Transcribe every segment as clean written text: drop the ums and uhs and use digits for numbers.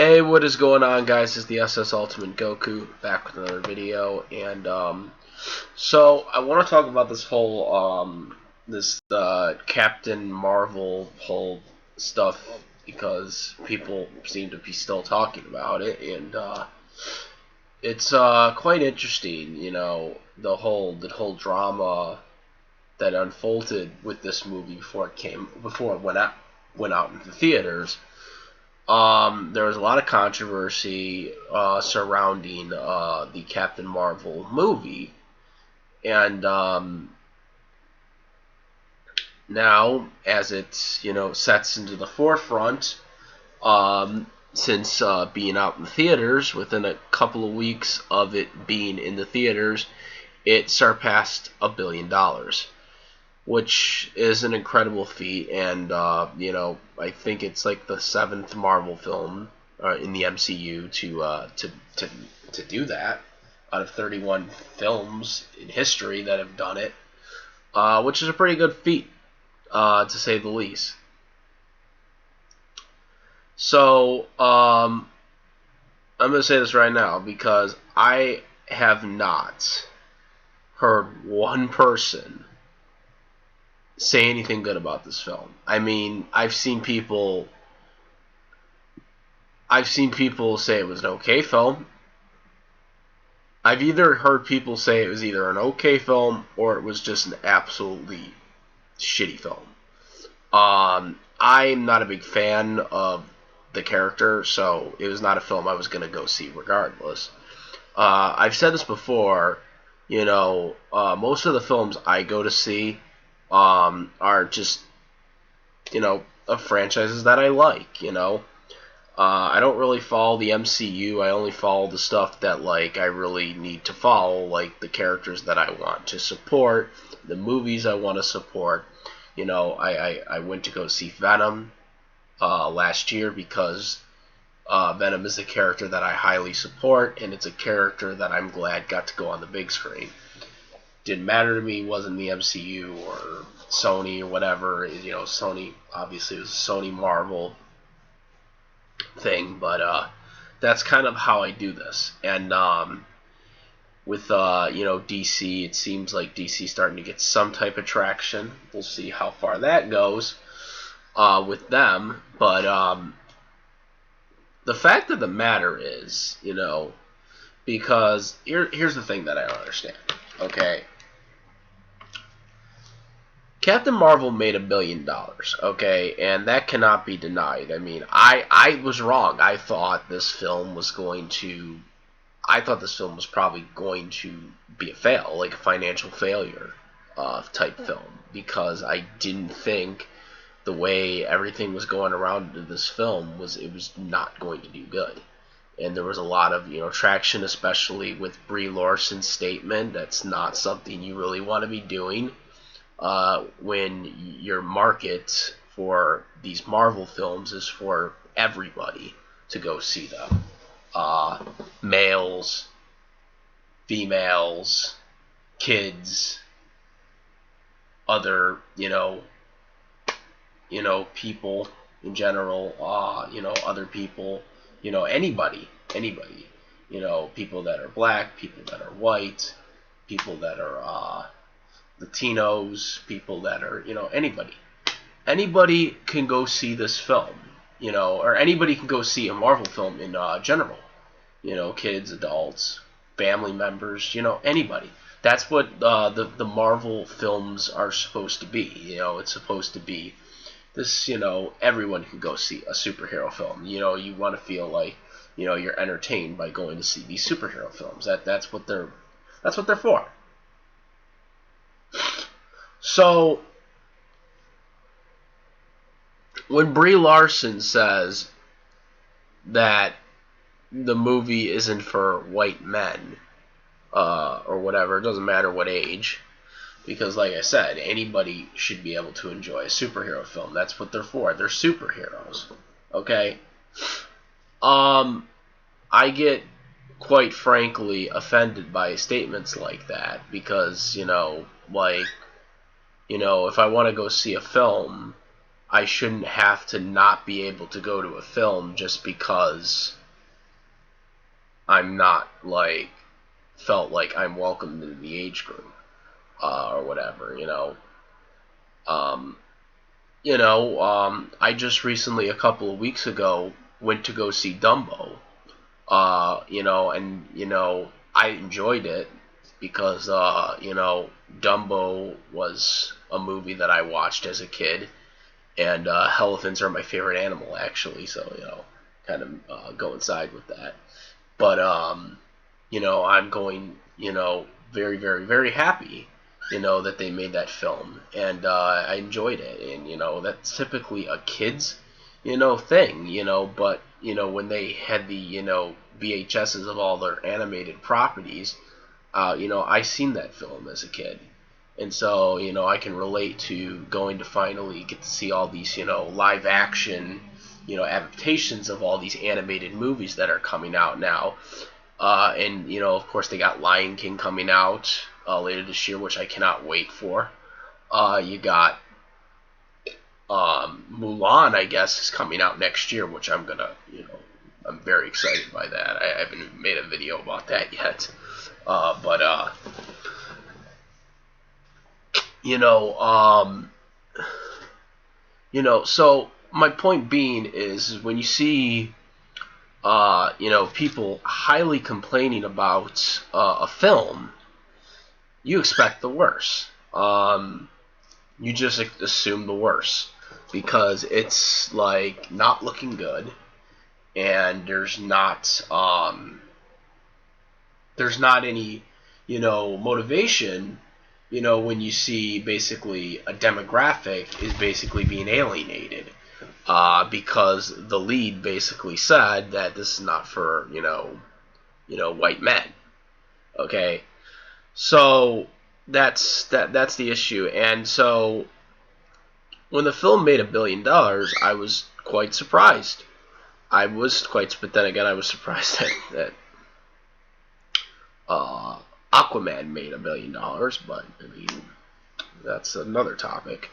Hey, what is going on, guys? It's the SS Ultimate Goku back with another video, and so I want to talk about this whole this Captain Marvel whole stuff because people seem to be still talking about it, and it's quite interesting, the whole drama that unfolded with this movie before it went out into theaters. There was a lot of controversy surrounding the Captain Marvel movie, and now as it sets into the forefront, since being out in the theaters, within a couple of weeks of it being in the theaters, it surpassed $1 billion. Which is an incredible feat, and I think it's like the 7th Marvel film in the MCU to do that out of 31 films in history that have done it, which is a pretty good feat, to say the least. So I'm gonna say this right now because I have not heard one person say anything good about this film. I mean, I've seen people say it was an okay film. I've either heard people say it was either an okay film or it was just an absolutely shitty film. I'm not a big fan of the character, so it was not a film I was going to go see regardless. I've said this before, most of the films I go to see are just, of franchises that I like, I don't really follow the MCU. I only follow the stuff that, I really need to follow, like the characters that I want to support, the movies I want to support. I went to go see Venom last year because Venom is a character that I highly support, and it's a character that I'm glad got to go on the big screen. Didn't matter to me, wasn't the MCU or Sony or whatever. Sony, obviously it was a Sony Marvel thing, but that's kind of how I do this. And with DC, it seems like DC starting to get some type of traction. We'll see how far that goes with them. But the fact of the matter is, because here's the thing that I don't understand. Okay, Captain Marvel made $1 billion, okay, and that cannot be denied. I mean, I was wrong. I thought this film was probably going to be a fail, like a financial failure type film, because I didn't think the way everything was going around in this film it was not going to do good. And there was a lot of traction, especially with Brie Larson's statement. That's not something you really want to be doing when your market for these Marvel films is for everybody to go see them. Males, females, kids, other, people in general, other people, anybody, people that are black, people that are white, people that are Latinos, people that are, anybody. Anybody can go see this film, or anybody can go see a Marvel film in general. Kids, adults, family members, anybody. That's what the Marvel films are supposed to be. It's supposed to be this, everyone can go see a superhero film. You want to feel like, you're entertained by going to see these superhero films. That's what they're for. So, when Brie Larson says that the movie isn't for white men, or whatever, it doesn't matter what age, because like I said, anybody should be able to enjoy a superhero film. That's what they're for. They're superheroes. Okay? I get, quite frankly, offended by statements like that, because, if I want to go see a film, I shouldn't have to not be able to go to a film just because I'm not like felt like I'm welcome to the age group or whatever, Um, I just recently, a couple of weeks ago, went to go see Dumbo. I enjoyed it because, Dumbo was a movie that I watched as a kid, and elephants are my favorite animal, actually. So, kind of coincide with that. But, I'm going, very, very, very happy, that they made that film, and I enjoyed it, and that's typically a kids, thing, but when they had the VHSs of all their animated properties, I seen that film as a kid, and so I can relate to going to finally get to see all these live action adaptations of all these animated movies that are coming out now. And of course, they got Lion King coming out later this year, which I cannot wait for. You got Mulan, I guess, is coming out next year, which I'm very excited by that. I haven't made a video about that yet, but you know, um, So my point being is when you see people highly complaining about a film, you expect the worst. You just assume the worst because it's like not looking good, and there's not any motivation. When you see basically a demographic is basically being alienated, because the lead basically said that this is not for white men. Okay, so that's the issue, and so when the film made $1 billion, I was quite surprised. But then again, I was surprised that Aquaman made $1 billion. But I mean, that's another topic.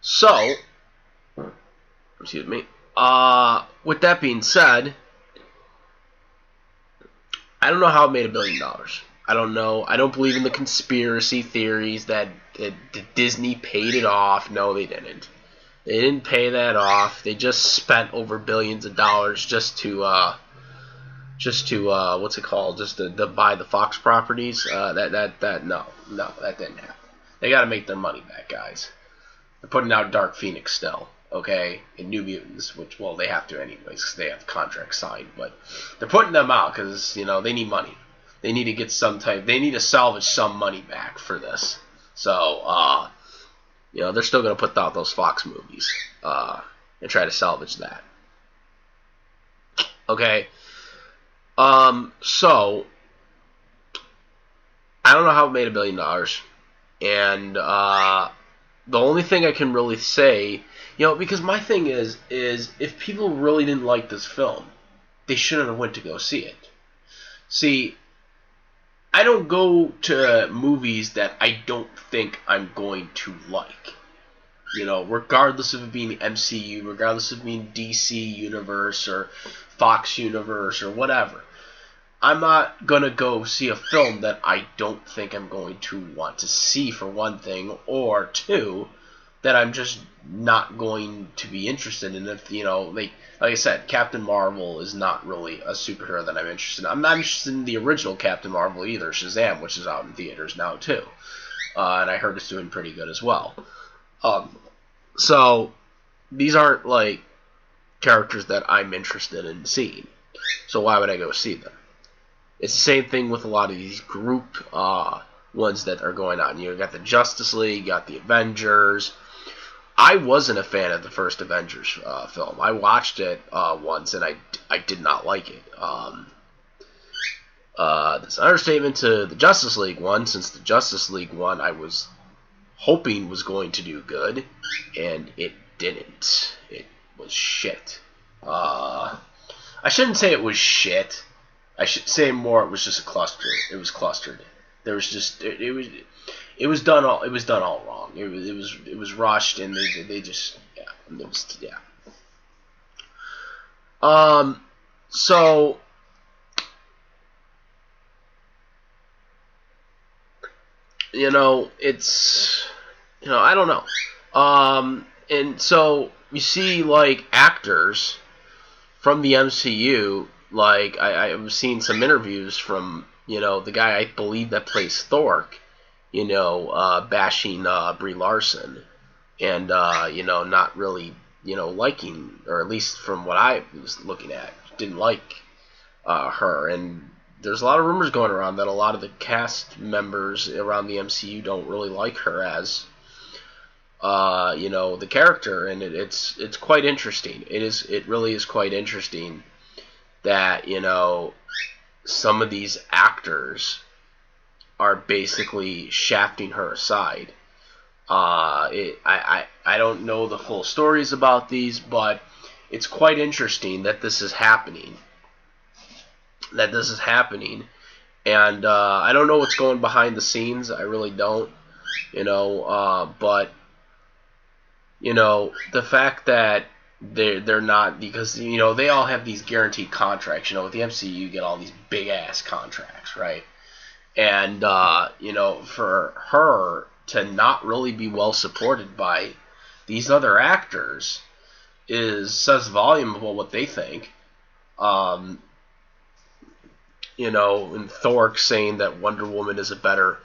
So, excuse me. With that being said, I don't know how it made $1 billion. I don't know. I don't believe in the conspiracy theories that Disney paid it off. No, they didn't. They didn't pay that off. They just spent over billions of dollars just to what's it called? Just to buy the Fox properties. No, that didn't happen. They got to make their money back, guys. They're putting out Dark Phoenix still, okay, and New Mutants, which, well, they have to anyways because they have the contract signed, but they're putting them out because they need money. They need to get they need to salvage some money back for this. So they're still going to put out those Fox movies and try to salvage that. Okay. So I don't know how it made $1 billion, and the only thing I can really say, because my thing is if people really didn't like this film, they shouldn't have went to go see it. See, I don't go to movies that I don't think I'm going to like. Regardless of it being the MCU, regardless of it being DC Universe or Fox Universe or whatever. I'm not going to go see a film that I don't think I'm going to want to see, for one thing, or two, that I'm just not going to be interested in. If, like I said, Captain Marvel is not really a superhero that I'm interested in. I'm not interested in the original Captain Marvel either, Shazam, which is out in theaters now, too. And I heard it's doing pretty good as well. So, these aren't, like, characters that I'm interested in seeing. So why would I go see them? It's the same thing with a lot of these group ones that are going on. You got the Justice League, you got the Avengers. I wasn't a fan of the first Avengers film. I watched it once, and I did not like it. This understatement to the Justice League one, since the Justice League one I was hoping was going to do good, and it didn't. It was shit. I shouldn't say it was shit. I should say more. It was just a cluster. It was clustered. There was just it it was done all wrong. It was rushed, and they just, yeah, it was, yeah. Um, so, it's, I don't know. And so you see, like, actors from the MCU, like, I've seen some interviews from, the guy I believe that plays Thor, bashing Brie Larson, and, not really, liking, or at least from what I was looking at, didn't like her. And there's a lot of rumors going around that a lot of the cast members around the MCU don't really like her as, the character, and it's quite interesting. It really is quite interesting that, some of these actors are basically shafting her aside. I don't know the full stories about these, but it's quite interesting that this is happening. And I don't know what's going behind the scenes. I really don't. But the fact that they're not, because they all have these guaranteed contracts. With the MCU, you get all these big ass contracts, right? And for her to not really be well supported by these other actors says volume about what they think. And Thorke saying that Wonder Woman is a better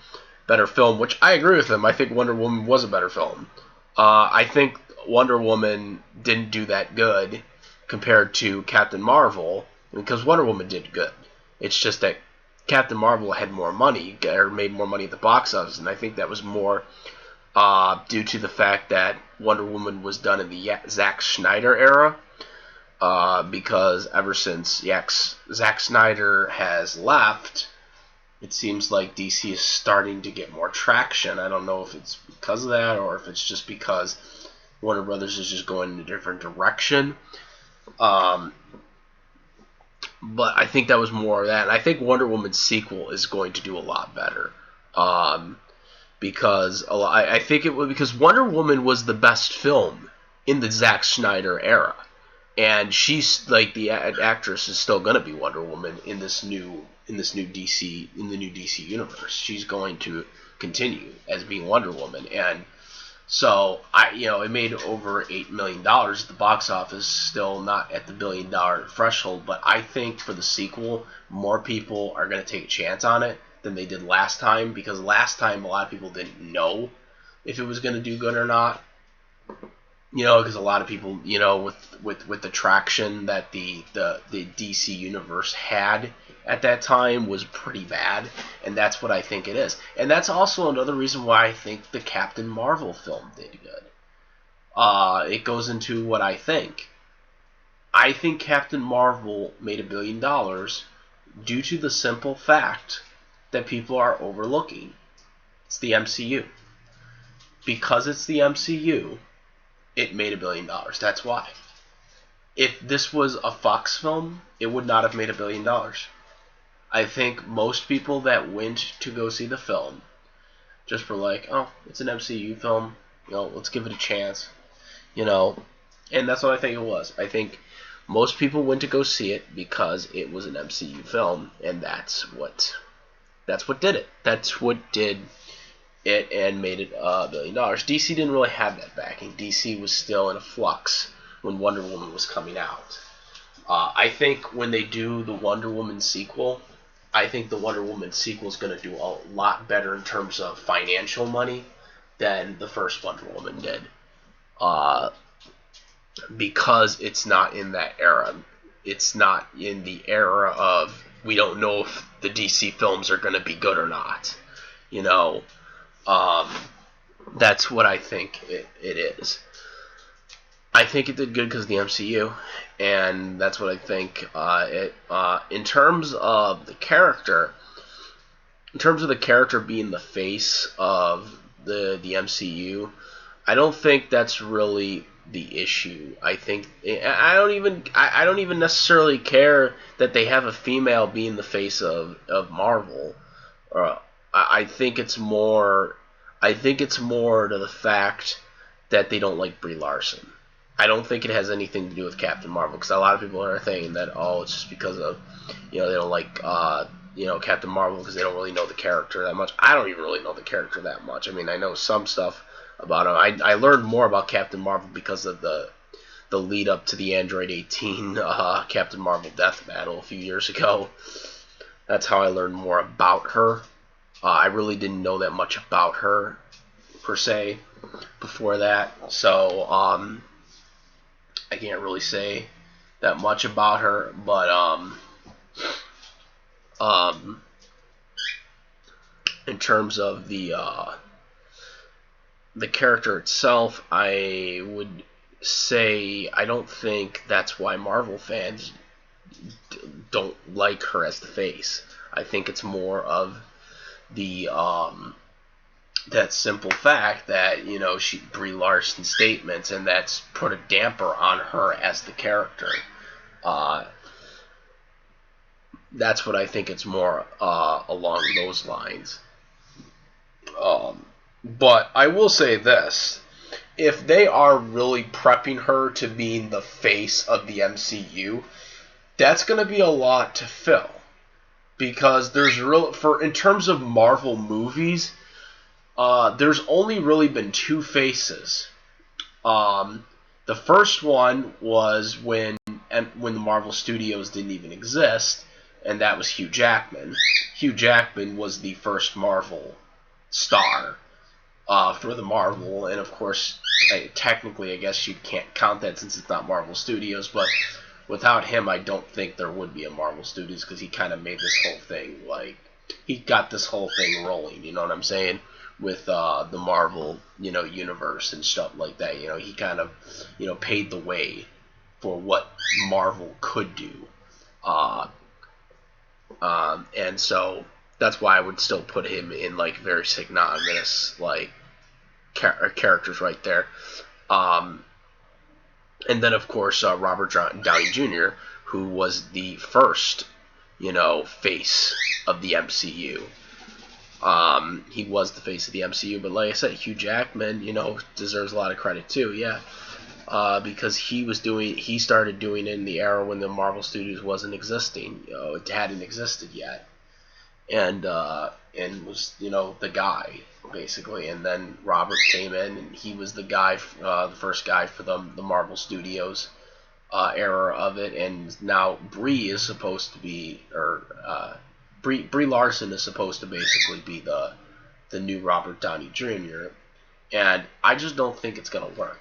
film, which I agree with him. I think Wonder Woman was a better film. I think Wonder Woman didn't do that good compared to Captain Marvel, because Wonder Woman did good. It's just that Captain Marvel had more money, or made more money at the box office, and I think that was more due to the fact that Wonder Woman was done in the Zack Snyder era, because ever since Zack Snyder has left, it seems like DC is starting to get more traction. I don't know if it's because of that, or if it's just because Warner Brothers is just going in a different direction. But I think that was more of that. And I think Wonder Woman's sequel is going to do a lot better. Because I think it was because Wonder Woman was the best film in the Zack Snyder era. And she's, like, the actress is still going to be Wonder Woman in this new DC universe. She's going to continue as being Wonder Woman. And so it made over $8 million at the box office, still not at the $1 billion threshold. But I think for the sequel, more people are going to take a chance on it than they did last time, because last time a lot of people didn't know if it was going to do good or not. Because a lot of people, with the traction that the DC universe had at that time was pretty bad, and that's what I think it is. And that's also another reason why I think the Captain Marvel film did good. It goes into what I think. I think Captain Marvel made $1 billion due to the simple fact that people are overlooking. It's the MCU. Because it's the MCU, it made $1 billion. That's why. If this was a Fox film, it would not have made $1 billion. I think most people that went to go see the film just were like, oh, it's an MCU film, let's give it a chance, and that's what I think it was. I think most people went to go see it because it was an MCU film, and that's what did it. That's what did it and made it $1 billion. DC didn't really have that backing. DC was still in a flux when Wonder Woman was coming out. I think when they do the Wonder Woman sequel, I think the Wonder Woman sequel is going to do a lot better in terms of financial money than the first Wonder Woman did. Because it's not in that era. It's not in the era of, we don't know if the DC films are going to be good or not. That's what I think it is. I think it did good because of the MCU, and that's what I think. In terms of the character being the face of the MCU, I don't think that's really the issue. I think I don't even necessarily care that they have a female being the face of Marvel. I think it's more I think it's more to the fact that they don't like Brie Larson. I don't think it has anything to do with Captain Marvel, because a lot of people are saying that, oh, it's just because of, they don't like, Captain Marvel because they don't really know the character that much. I don't even really know the character that much. I mean, I know some stuff about him. I learned more about Captain Marvel because of the lead up to the Android 18 Captain Marvel Death Battle a few years ago. That's how I learned more about her. I really didn't know that much about her, per se, before that. So, I can't really say that much about her, but in terms of the character itself, I would say I don't think that's why Marvel fans don't like her as the face. I think it's more of the that simple fact that she Brie Larson's statements, and that's put a damper on her as the character. That's what I think it's more along those lines. But I will say this: if they are really prepping her to being the face of the MCU, that's going to be a lot to fill, because there's in terms of Marvel movies, there's only really been two faces. The first one was when the Marvel Studios didn't even exist, and that was Hugh Jackman. Hugh Jackman was the first Marvel star for the Marvel, and of course, technically, I guess you can't count that since it's not Marvel Studios, but without him, I don't think there would be a Marvel Studios, because he kind of made this whole thing, he got this whole thing rolling, you know what I'm saying? With the Marvel, universe and stuff like that. He kind of, paved the way for what Marvel could do. And so that's why I would still put him in very synonymous characters right there. And then of course Robert Downey Jr., who was the first, face of the MCU. He was the face of the MCU, but like I said, Hugh Jackman, deserves a lot of credit too, yeah. Because he started doing it in the era when the Marvel Studios wasn't existing. It hadn't existed yet. And was, the guy, basically. And then Robert came in, and he was the guy, the first guy for the Marvel Studios era of it. And now Brie is supposed to be, Brie Larson is supposed to basically be the new Robert Downey Jr. And I just don't think it's going to work.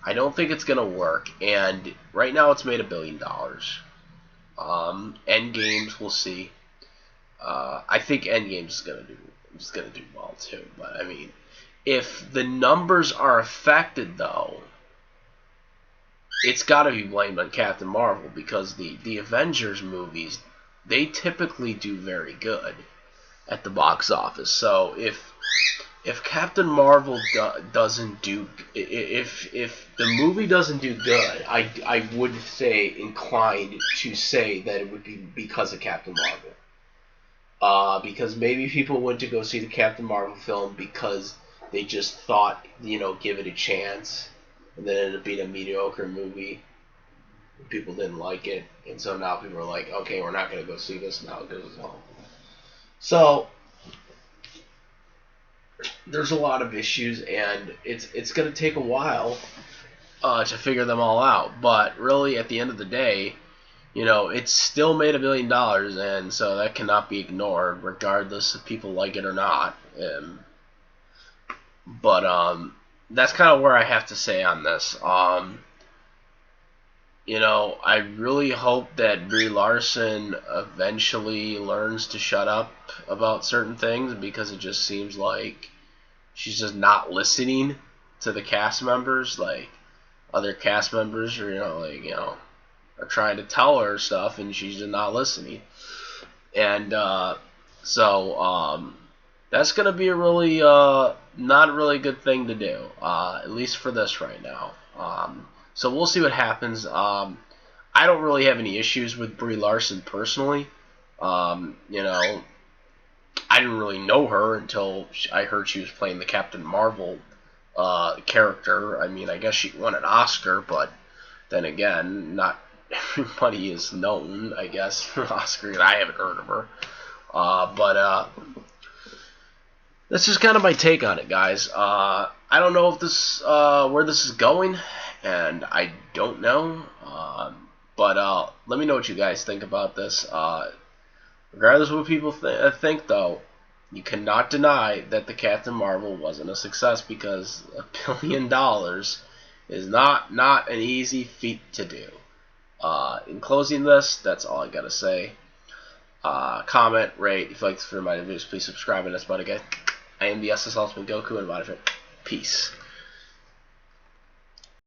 I don't think it's going to work. And right now it's made $1 billion. Endgames, we'll see. I think Endgames is going to do well too. But I mean, if the numbers are affected though, it's got to be blamed on Captain Marvel, because the Avengers movies, they typically do very good at the box office. So if Captain Marvel doesn't do, if the movie doesn't do good, I would say inclined to say that it would be because of Captain Marvel. Because maybe people went to go see the Captain Marvel film because they just thought, give it a chance, and then it ended up being a mediocre movie. People didn't like it, and so now people are like, okay, we're not going to go see this, now it goes home. So there's a lot of issues, and it's going to take a while to figure them all out. But really, at the end of the day, it's still made $1 billion, and so that cannot be ignored, regardless if people like it or not. But that's kind of where I have to say on this. I really hope that Brie Larson eventually learns to shut up about certain things, because it just seems like she's just not listening to the cast members. Like, other cast members are, are trying to tell her stuff, and she's just not listening. And so that's going to be a really not a really good thing to do, at least for this right now. So we'll see what happens. I don't really have any issues with Brie Larson personally. I didn't really know her until I heard she was playing the Captain Marvel character. I mean, I guess she won an Oscar, but then again, not everybody is known, I guess, for Oscar, and I haven't heard of her. But that's just kind of my take on it, guys. I don't know if this where this is going, and I don't know. But let me know what you guys think about this. Regardless of what people think, though, you cannot deny that the Captain Marvel wasn't a success, because $1 billion is not an easy feat to do. In closing this, that's all I gotta say. Comment, rate. If you like this for my videos, please subscribe, and that's about it, guys. I am the SS Ultimate Goku, and about it. Peace.